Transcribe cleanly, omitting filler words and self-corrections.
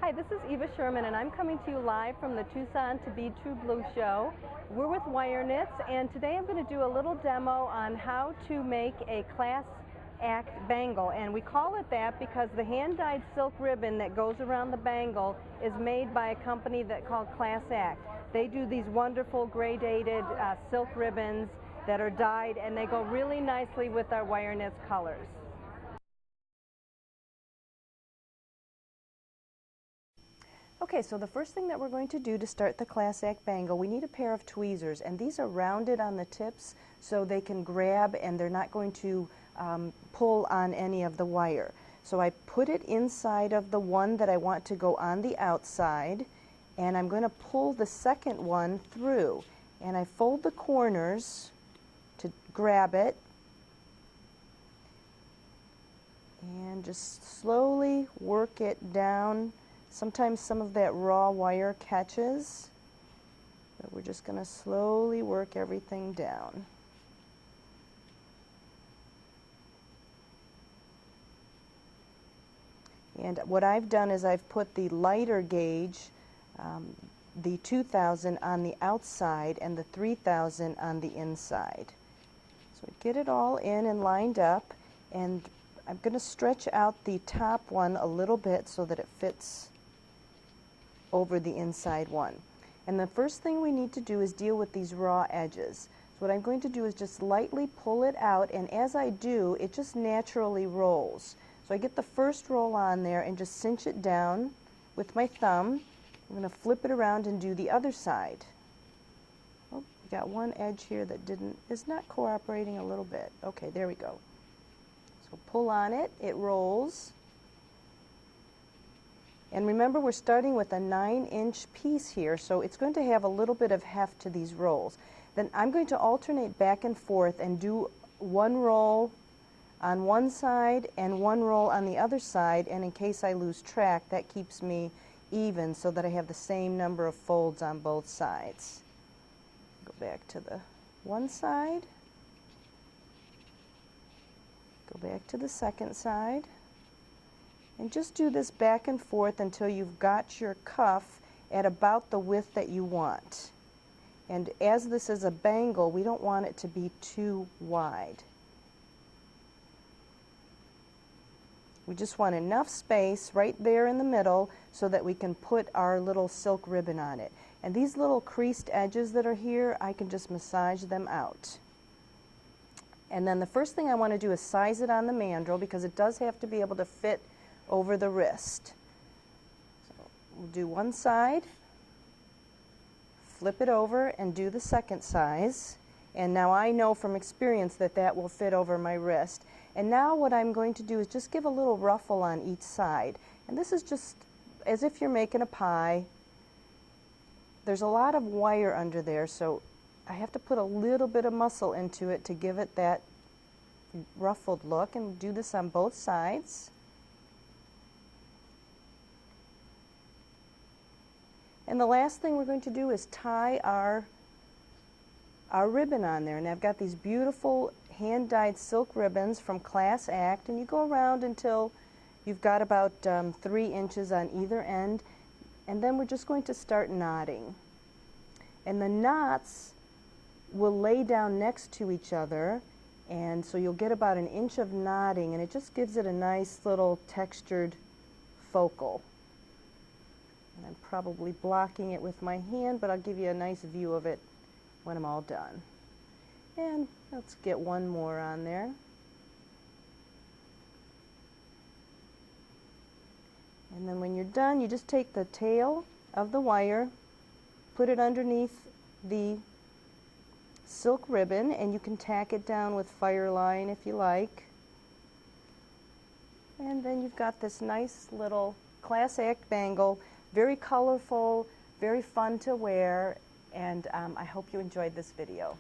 Hi, this is Eva Sherman, and I'm coming to you live from the Tucson to Be True Blue show. We're with WireKnitZ, and today I'm going to do a little demo on how to make a class act bangle. And we call it that because the hand-dyed silk ribbon that goes around the bangle is made by a company called Class Act. They do these wonderful gradated silk ribbons that are dyed, and they go really nicely with our WireKnitZ colors. Okay, so the first thing that we're going to do to start the Class Act bangle, we need a pair of tweezers, and these are rounded on the tips so they can grab and they're not going to pull on any of the wire. So I put it inside of the one that I want to go on the outside, and I'm going to pull the second one through, and I fold the corners to grab it and just slowly work it down. Sometimes some of that raw wire catches, but we're just going to slowly work everything down. And what I've done is I've put the lighter gauge, the 2000 on the outside and the 3000 on the inside. So get it all in and lined up, and I'm going to stretch out the top one a little bit so that it fits over the inside one. And the first thing we need to do is deal with these raw edges. So what I'm going to do is just lightly pull it out, and as I do, it just naturally rolls. So I get the first roll on there and just cinch it down with my thumb. I'm going to flip it around and do the other side. Oh, we got one edge here that is not cooperating a little bit. Okay, there we go. So pull on it, it rolls. And remember, we're starting with a 9-inch piece here, so it's going to have a little bit of heft to these rolls. Then I'm going to alternate back and forth and do one roll on one side and one roll on the other side, and in case I lose track, that keeps me even so that I have the same number of folds on both sides. Go back to the one side, go back to the second side, and just do this back and forth until you've got your cuff at about the width that you want. And as this is a bangle, we don't want it to be too wide. We just want enough space right there in the middle so that we can put our little silk ribbon on it. And these little creased edges that are here, I can just massage them out. And then the first thing I want to do is size it on the mandrel, because it does have to be able to fit over the wrist. So we'll do one side, flip it over, and do the second size. And now I know from experience that that will fit over my wrist. And now what I'm going to do is just give a little ruffle on each side. And this is just as if you're making a pie. There's a lot of wire under there, so I have to put a little bit of muscle into it to give it that ruffled look, and do this on both sides. And the last thing we're going to do is tie our ribbon on there. And I've got these beautiful hand-dyed silk ribbons from Class Act, and you go around until you've got about 3 inches on either end, and then we're just going to start knotting. And the knots will lay down next to each other, and so you'll get about 1 inch of knotting, and it just gives it a nice little textured focal. And I'm probably blocking it with my hand, but I'll give you a nice view of it when I'm all done. And let's get one more on there. And then when you're done, you just take the tail of the wire, put it underneath the silk ribbon, and you can tack it down with Fireline if you like. And then you've got this nice little Class Act bangle, very colorful, very fun to wear, and I hope you enjoyed this video.